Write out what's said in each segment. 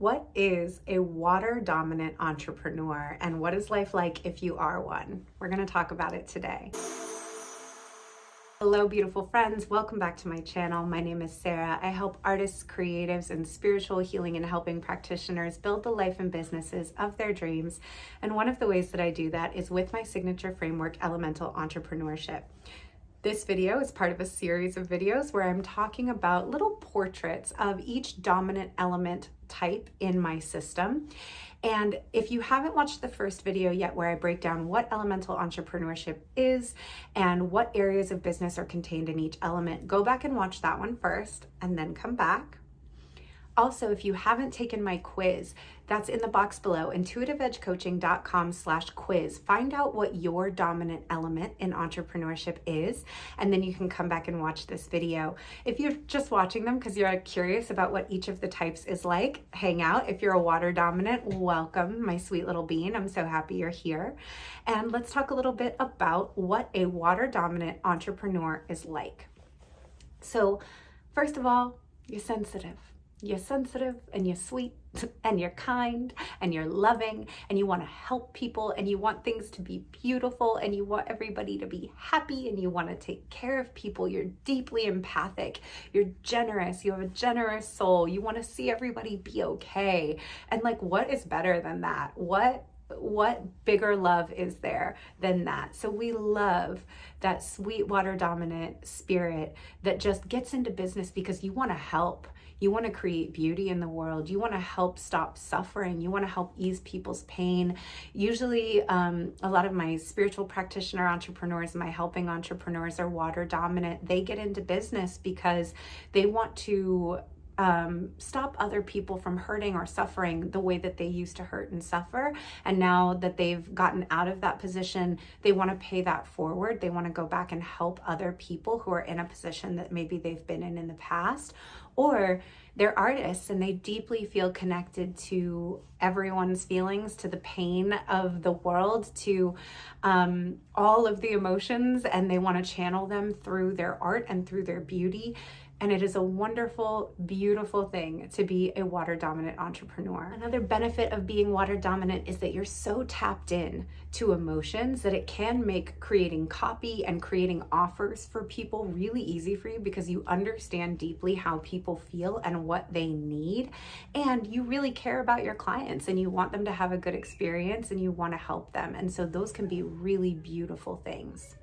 What is a water dominant entrepreneur and what is life like if you are one? We're going to talk about it today. Hello, beautiful friends. Welcome back to my channel. My name is Cera. I help artists, creatives, and spiritual healing and helping practitioners build the life and businesses of their dreams. And one of the ways that I do that is with my signature framework, Elemental Entrepreneurship. This video is part of a series of videos where I'm talking about little portraits of each dominant element type in my system. And if you haven't watched the first video yet, where I break down what elemental entrepreneurship is and what areas of business are contained in each element, go back and watch that one first and then come back. Also, if you haven't taken my quiz, that's in the box below, intuitiveedgecoaching.com/quiz. Find out what your dominant element in entrepreneurship is, and then you can come back and watch this video. If you're just watching them because you're curious about what each of the types is like, hang out. If you're a water dominant, welcome, my sweet little bean. I'm so happy you're here. And let's talk a little bit about what a water dominant entrepreneur is like. So, first of all, you're sensitive. You're sensitive and you're sweet and you're kind and you're loving and you want to help people and you want things to be beautiful and you want everybody to be happy and you want to take care of people. You're deeply empathic. You're generous. You have a generous soul. You want to see everybody be okay. And like, what is better than that? What bigger love is there than that? So we love that sweet water dominant spirit that just gets into business because you want to help. You want to create beauty in the world. You want to help stop suffering. You want to help ease people's pain. Usually, a lot of my spiritual practitioner entrepreneurs, my helping entrepreneurs are water dominant. They get into business because they want to stop other people from hurting or suffering the way that they used to hurt and suffer. And now that they've gotten out of that position, they want to pay that forward. They want to go back and help other people who are in a position that maybe they've been in the past. Or they're artists and they deeply feel connected to everyone's feelings, to the pain of the world, to all of the emotions, and they want to channel them through their art and through their beauty. And it is a wonderful, beautiful thing to be a water dominant entrepreneur. Another benefit of being water dominant is that you're so tapped in to emotions that it can make creating copy and creating offers for people really easy for you because you understand deeply how people feel and what they need. And you really care about your clients and you want them to have a good experience and you want to help them. And so those can be really beautiful things.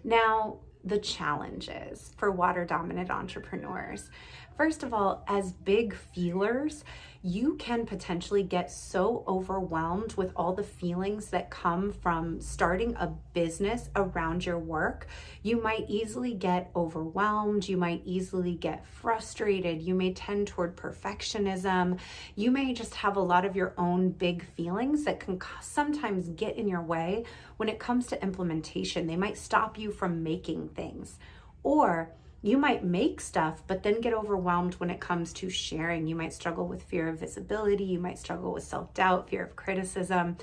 Now, the challenges for water dominant entrepreneurs. First of all, as big feelers, you can potentially get so overwhelmed with all the feelings that come from starting a business around your work. You might easily get overwhelmed. You might easily get frustrated. You may tend toward perfectionism. You may just have a lot of your own big feelings that can sometimes get in your way when it comes to implementation. They might stop you from making things. Or you might make stuff, but then get overwhelmed when it comes to sharing. You might struggle with fear of visibility. You might struggle with self-doubt, fear of criticism.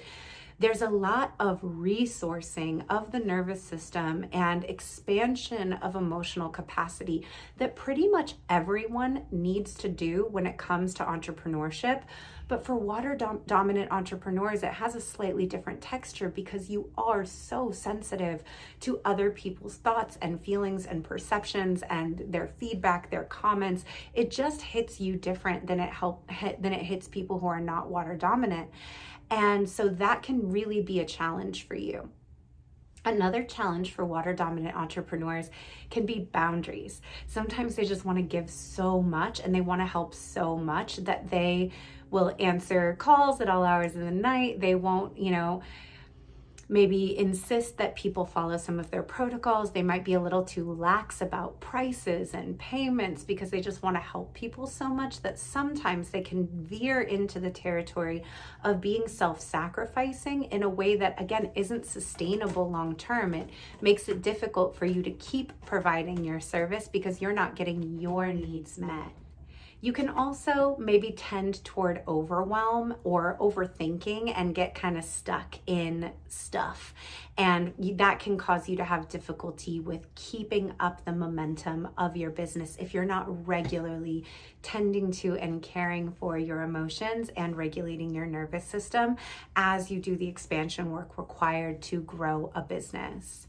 There's a lot of resourcing of the nervous system and expansion of emotional capacity that pretty much everyone needs to do when it comes to entrepreneurship. But for water dominant entrepreneurs, it has a slightly different texture because you are so sensitive to other people's thoughts and feelings and perceptions and their feedback, their comments. It just hits you different than it hits people who are not water dominant. And so that can really be a challenge for you. Another challenge for water dominant entrepreneurs can be boundaries. Sometimes they just want to give so much and they want to help so much that they will answer calls at all hours of the night. They won't, maybe insist that people follow some of their protocols. They might be a little too lax about prices and payments because they just want to help people so much that sometimes they can veer into the territory of being self-sacrificing in a way that, again, isn't sustainable long-term. It makes it difficult for you to keep providing your service because you're not getting your needs met. You can also maybe tend toward overwhelm or overthinking and get kind of stuck in stuff. And that can cause you to have difficulty with keeping up the momentum of your business if you're not regularly tending to and caring for your emotions and regulating your nervous system as you do the expansion work required to grow a business.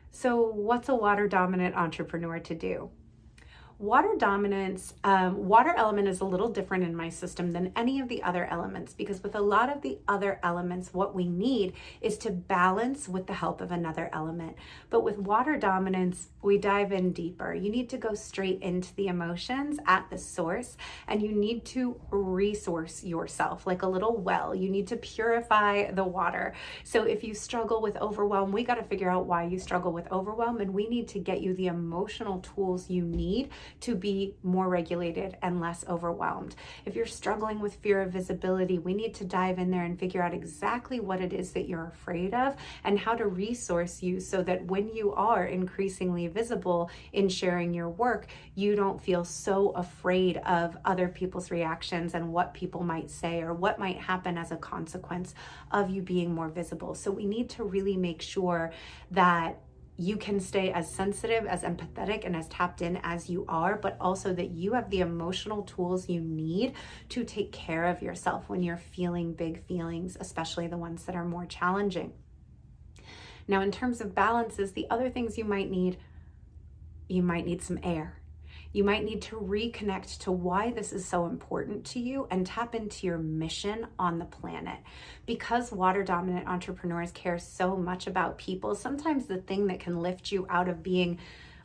So what's a water dominant entrepreneur to do? Water dominance, water element is a little different in my system than any of the other elements, because with a lot of the other elements, what we need is to balance with the help of another element. But with water dominance, we dive in deeper. You need to go straight into the emotions at the source, and you need to resource yourself like a little well. You need to purify the water. So if you struggle with overwhelm, we got to figure out why you struggle with overwhelm, and we need to get you the emotional tools you need to be more regulated and less overwhelmed. If you're struggling with fear of visibility, we need to dive in there and figure out exactly what it is that you're afraid of and how to resource you so that when you are increasingly visible in sharing your work, you don't feel so afraid of other people's reactions and what people might say or what might happen as a consequence of you being more visible. So we need to really make sure that you can stay as sensitive, as empathetic, and as tapped in as you are, but also that you have the emotional tools you need to take care of yourself when you're feeling big feelings, especially the ones that are more challenging. Now, in terms of balances, the other things you might need some air. You might need to reconnect to why this is so important to you and tap into your mission on the planet. Because water dominant entrepreneurs care so much about people, sometimes the thing that can lift you out of being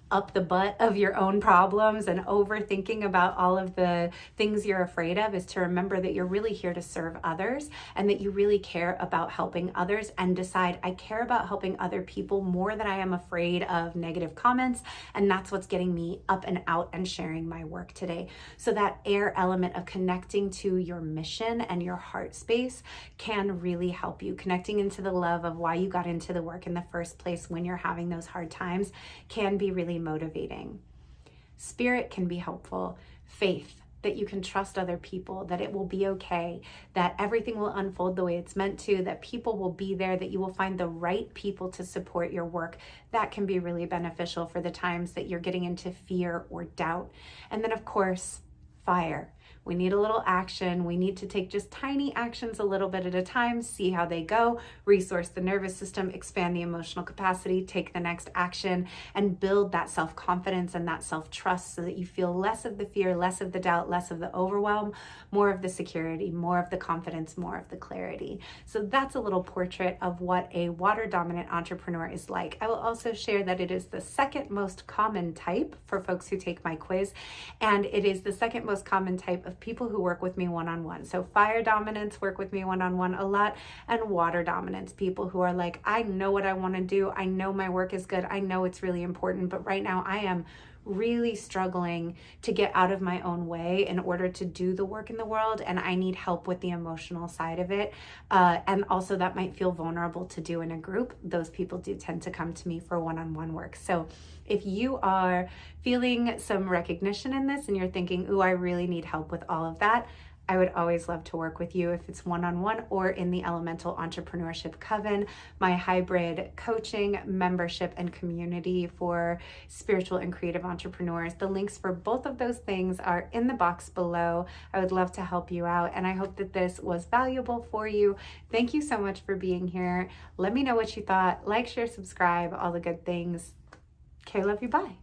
up the butt of your own problems and overthinking about all of the things you're afraid of is to remember that you're really here to serve others and that you really care about helping others, and decide, I care about helping other people more than I am afraid of negative comments, and that's what's getting me up and out and sharing my work today. So that air element of connecting to your mission and your heart space can really help you. Connecting into the love of why you got into the work in the first place when you're having those hard times can be really motivating. Spirit can be helpful. Faith, that you can trust other people, that it will be okay, that everything will unfold the way it's meant to, that people will be there, that you will find the right people to support your work. That can be really beneficial for the times that you're getting into fear or doubt. And then, of course, fire. We need a little action. We need to take just tiny actions a little bit at a time, see how they go, resource the nervous system, expand the emotional capacity, take the next action, and build that self-confidence and that self-trust so that you feel less of the fear, less of the doubt, less of the overwhelm, more of the security, more of the confidence, more of the clarity. So that's a little portrait of what a water dominant entrepreneur is like. I will also share that it is the second most common type for folks who take my quiz, and it is the second most common type of people who work with me one-on-one. So fire dominance work with me one-on-one a lot, and water dominance, people who are like, I know what I want to do. I know my work is good. I know it's really important, but right now I am really struggling to get out of my own way in order to do the work in the world, and I need help with the emotional side of it. And also that might feel vulnerable to do in a group. Those people do tend to come to me for one-on-one work. So if you are feeling some recognition in this and you're thinking, ooh, I really need help with all of that, I would always love to work with you if it's one-on-one or in the Elemental Entrepreneurship Coven, my hybrid coaching, membership, and community for spiritual and creative entrepreneurs. The links for both of those things are in the box below. I would love to help you out, and I hope that this was valuable for you. Thank you so much for being here. Let me know what you thought. Like, share, subscribe, all the good things. Okay, love you. Bye.